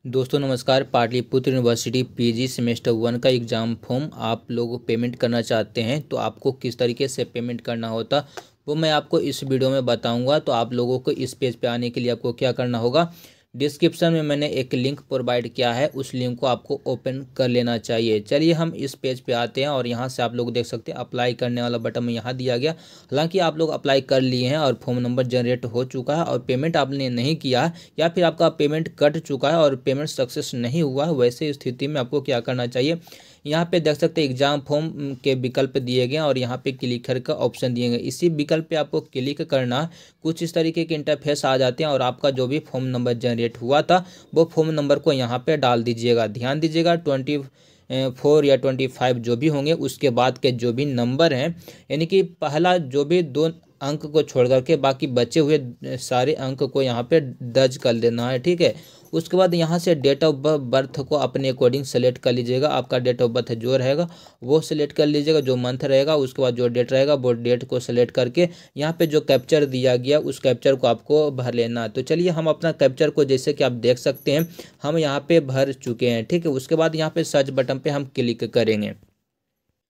दोस्तों नमस्कार। Pataliputra university PG semester 1 का एग्ज़ाम फॉर्म आप लोग पेमेंट करना चाहते हैं तो आपको किस तरीके से पेमेंट करना होता वो मैं आपको इस वीडियो में बताऊंगा। तो आप लोगों को इस पेज पे आने के लिए आपको क्या करना होगा, डिस्क्रिप्शन में मैंने एक लिंक प्रोवाइड किया है, उस लिंक को आपको ओपन कर लेना चाहिए। चलिए हम इस पेज पे आते हैं और यहाँ से आप लोग देख सकते हैं अप्लाई करने वाला बटन में यहाँ दिया गया। हालांकि आप लोग अप्लाई कर लिए हैं और फॉर्म नंबर जनरेट हो चुका है और पेमेंट आपने नहीं किया है या फिर आपका पेमेंट कट चुका है और पेमेंट सक्सेस नहीं हुआ है, वैसे स्थिति में आपको क्या करना चाहिए, यहाँ पे देख सकते हैं एग्जाम फॉर्म के विकल्प दिए गए और यहाँ पे क्लिकर का ऑप्शन दिए गए। इसी विकल्प पे आपको क्लिक करना, कुछ इस तरीके के इंटरफेस आ जाते हैं और आपका जो भी फॉर्म नंबर जनरेट हुआ था वो फॉर्म नंबर को यहाँ पे डाल दीजिएगा। ध्यान दीजिएगा 24 या 25 जो भी होंगे उसके बाद के जो भी नंबर हैं, यानी कि पहला जो भी 2 अंक को छोड़ करके बाकी बचे हुए सारे अंक को यहाँ पे दर्ज कर देना है, ठीक है। उसके बाद यहाँ से डेट ऑफ बर्थ को अपने अकॉर्डिंग सेलेक्ट कर लीजिएगा। आपका डेट ऑफ बर्थ जो रहेगा वो सिलेक्ट कर लीजिएगा, जो मंथ रहेगा उसके बाद जो डेट रहेगा वो डेट को सेलेक्ट करके यहाँ पे जो कैप्चर दिया गया उस कैप्चर को आपको भर लेना है। तो चलिए हम अपना कैप्चर को, जैसे कि आप देख सकते हैं, हम यहाँ पे भर चुके हैं, ठीक है। उसके बाद यहाँ पे सर्च बटन पे हम क्लिक करेंगे।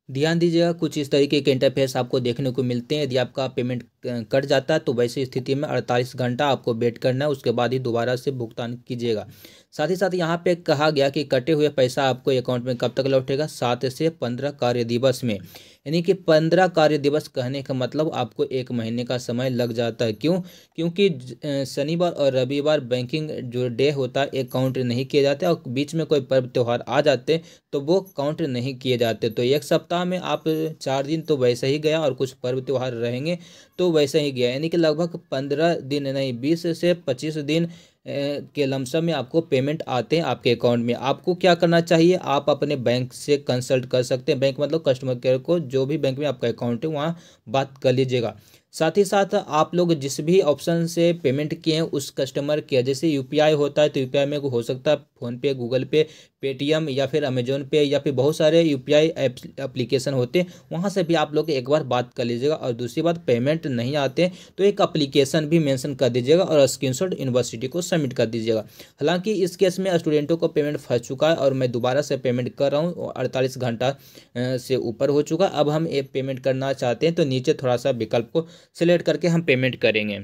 ध्यान दीजिएगा कुछ इस तरीके के इंटरफेस आपको देखने को मिलते हैं। यदि आपका पेमेंट कट जाता है तो वैसी स्थिति में 48 घंटा आपको वेट करना है, उसके बाद ही दोबारा से भुगतान कीजिएगा। साथ ही साथ यहाँ पे कहा गया कि कटे हुए पैसा आपको अकाउंट में कब तक लौटेगा, 7 से 15 कार्य दिवस में। यानी कि 15 कार्य दिवस कहने का मतलब आपको 1 महीने का समय लग जाता है। क्यों? क्योंकि शनिवार और रविवार बैंकिंग जो डे होता है एक काउंट नहीं किए जाते और बीच में कोई पर्व त्यौहार आ जाते तो वो काउंट नहीं किए जाते। तो एक सप्ताह में आप 4 दिन तो वैसे ही गया और कुछ पर्व त्यौहार रहेंगे तो वैसे ही गया, यानी कि लगभग 15 दिन नहीं 20 से 25 दिन के लमसम में आपको पेमेंट आते हैं आपके अकाउंट में। आपको क्या करना चाहिए, आप अपने बैंक से कंसल्ट कर सकते हैं, बैंक मतलब कस्टमर केयर को, जो भी बैंक में आपका अकाउंट है वहाँ बात कर लीजिएगा। साथ ही साथ आप लोग जिस भी ऑप्शन से पेमेंट किए हैं उस कस्टमर केयर, जैसे यूपीआई होता है तो यूपीआई में हो सकता है फ़ोनपे, गूगल पे, पेटीएम या फिर अमेजोन पे या फिर बहुत सारे यूपीआई एप्लीकेशन होते हैं, वहाँ से भी आप लोग एक बार बात कर लीजिएगा। और दूसरी बात, पेमेंट नहीं आते तो एक एप्लीकेशन भी मेंशन कर दीजिएगा और स्क्रीनशॉट यूनिवर्सिटी को सबमिट कर दीजिएगा। हालांकि इस केस में स्टूडेंटों को पेमेंट फंस चुका है और मैं दोबारा से पेमेंट कर रहा हूँ, 48 घंटा से ऊपर हो चुका। अब हम ये पेमेंट करना चाहते हैं तो नीचे थोड़ा सा विकल्प को सिलेक्ट करके हम पेमेंट करेंगे।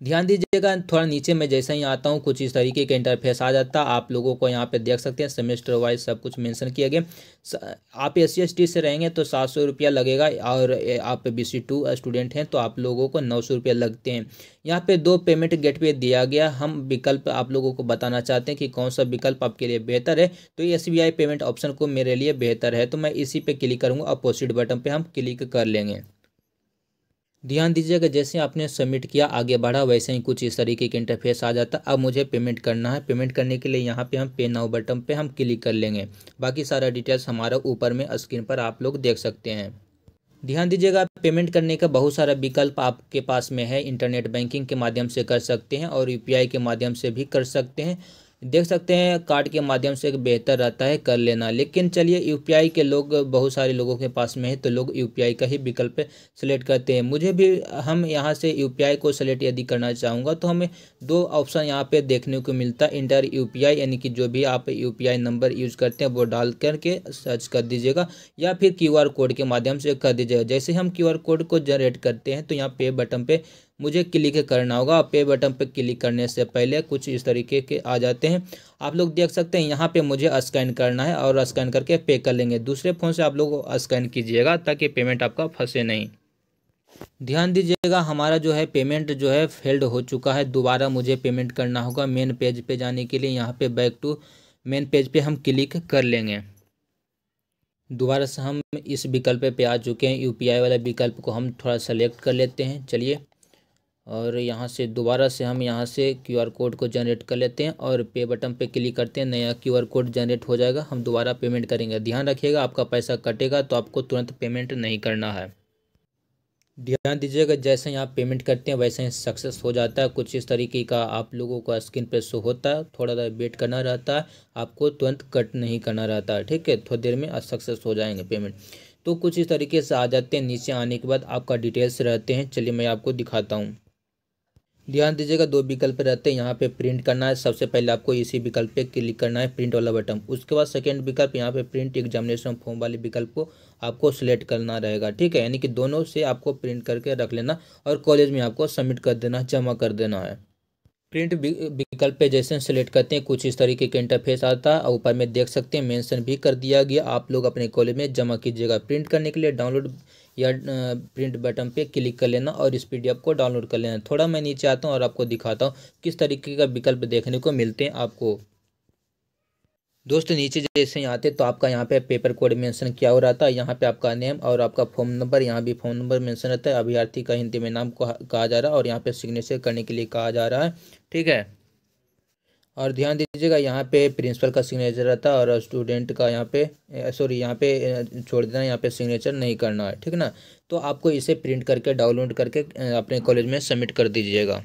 ध्यान दीजिएगा थोड़ा नीचे में जैसा ही आता हूँ कुछ इस तरीके का इंटरफेस आ जाता है। आप लोगों को यहाँ पे देख सकते हैं सेमेस्टर वाइज सब कुछ मेंशन किया गया। आप SC/ST से रहेंगे तो 700 रुपया लगेगा और आप BC2 स्टूडेंट हैं तो आप लोगों को 900 रुपया लगते हैं। यहाँ पे 2 पेमेंट गेटवे दिया गया। हम विकल्प आप लोगों को बताना चाहते हैं कि कौन सा विकल्प आपके लिए बेहतर है। तो ये SBI पेमेंट ऑप्शन को मेरे लिए बेहतर है तो मैं इसी पे क्लिक करूँगा और प्रोसीड बटन पर हम क्लिक कर लेंगे। ध्यान दीजिएगा जैसे आपने सबमिट किया आगे बढ़ा वैसे ही कुछ इस तरीके के इंटरफेस आ जाता। अब मुझे पेमेंट करना है। पेमेंट करने के लिए यहाँ पे हम पे नाउ बटन पे हम क्लिक कर लेंगे। बाकी सारा डिटेल्स हमारा ऊपर में स्क्रीन पर आप लोग देख सकते हैं। ध्यान दीजिएगा पेमेंट करने का बहुत सारा विकल्प आपके पास में है। इंटरनेट बैंकिंग के माध्यम से कर सकते हैं और UPI के माध्यम से भी कर सकते हैं। देख सकते हैं कार्ड के माध्यम से बेहतर रहता है कर लेना, लेकिन चलिए UPI के लोग बहुत सारे लोगों के पास में है तो लोग UPI का ही विकल्प सेलेक्ट करते हैं। मुझे भी हम यहाँ से UPI को सेलेक्ट यदि करना चाहूँगा तो हमें 2 ऑप्शन यहाँ पे देखने को मिलता है। इंटर UPI, यानी कि जो भी आप UPI नंबर यूज करते हैं वो डाल करके सर्च कर दीजिएगा या फिर QR कोड के माध्यम से कर दीजिएगा। जैसे हम QR कोड को जनरेट करते हैं तो यहाँ पे बटन पे मुझे क्लिक करना होगा। पे बटन पे क्लिक करने से पहले कुछ इस तरीके के आ जाते हैं, आप लोग देख सकते हैं। यहाँ पे मुझे स्कैन करना है और स्कैन करके पे कर लेंगे। दूसरे फ़ोन से आप लोग स्कैन कीजिएगा ताकि पेमेंट आपका फंसे नहीं। ध्यान दीजिएगा हमारा जो है पेमेंट जो है फेल्ड हो चुका है। दोबारा मुझे पेमेंट करना होगा। मेन पेज पे जाने के लिए यहाँ पे बैक टू मेन पेज पे हम क्लिक कर लेंगे। दोबारा से हम इस विकल्प पे आ चुके हैं। UPI वाला विकल्प को हम थोड़ा सेलेक्ट कर लेते हैं। चलिए, और यहाँ से दोबारा से हम यहाँ से QR कोड को जनरेट कर लेते हैं और पे बटन पे क्लिक करते हैं। नया QR कोड जनरेट हो जाएगा। हम दोबारा पेमेंट करेंगे। ध्यान रखिएगा आपका पैसा कटेगा तो आपको तुरंत पेमेंट नहीं करना है। ध्यान दीजिएगा जैसे ही आप पेमेंट करते हैं वैसे ही सक्सेस हो जाता है। कुछ इस तरीके का आप लोगों को स्क्रीन पे शो होता है। थोड़ा सा वेट करना रहता है, आपको तुरंत कट नहीं करना रहता है, ठीक है। थोड़ी देर में सक्सेस हो जाएंगे पेमेंट। तो कुछ इस तरीके से आ जाते हैं। नीचे आने के बाद आपका डिटेल्स रहते हैं। चलिए मैं आपको दिखाता हूँ। ध्यान दीजिएगा, दो विकल्प रहते हैं। यहाँ पे प्रिंट करना है, सबसे पहले आपको इसी विकल्प पे क्लिक करना है, प्रिंट वाला बटन। उसके बाद सेकंड विकल्प यहाँ पे प्रिंट एग्जामिनेशन फॉर्म वाले विकल्प को आपको सिलेक्ट करना रहेगा, ठीक है। यानी कि दोनों से आपको प्रिंट करके रख लेना और कॉलेज में आपको सबमिट कर देना, जमा कर देना है। प्रिंट विकल्प पे जैसे सेलेक्ट करते हैं कुछ इस तरीके का इंटरफेस आता है और ऊपर में देख सकते हैं मेंशन भी कर दिया गया, आप लोग अपने कॉलेज में जमा कीजिएगा। प्रिंट करने के लिए डाउनलोड या प्रिंट बटन पे क्लिक कर लेना और इस पीडीएफ को डाउनलोड कर लेना। थोड़ा मैं नीचे आता हूँ और आपको दिखाता हूँ किस तरीके का विकल्प देखने को मिलते हैं आपको। दोस्त नीचे जैसे ही आते तो आपका यहाँ पे पेपर कोड मेंशन किया हो रहा था, यहाँ पे आपका नेम और आपका फ़ोन नंबर, यहाँ भी फ़ोन नंबर मेंशन रहता है। अभ्यर्थी का हिंदी में नाम कहा जा रहा है और यहाँ पे सिग्नेचर करने के लिए कहा जा रहा है, ठीक है। और ध्यान दीजिएगा यहाँ पे प्रिंसिपल का सिग्नेचर रहता है और स्टूडेंट का यहाँ पे सॉरी यहाँ पे छोड़ देना, यहाँ पे सिग्नेचर नहीं करना है, ठीक है ना। तो आपको इसे प्रिंट करके डाउनलोड करके अपने कॉलेज में सबमिट कर दीजिएगा।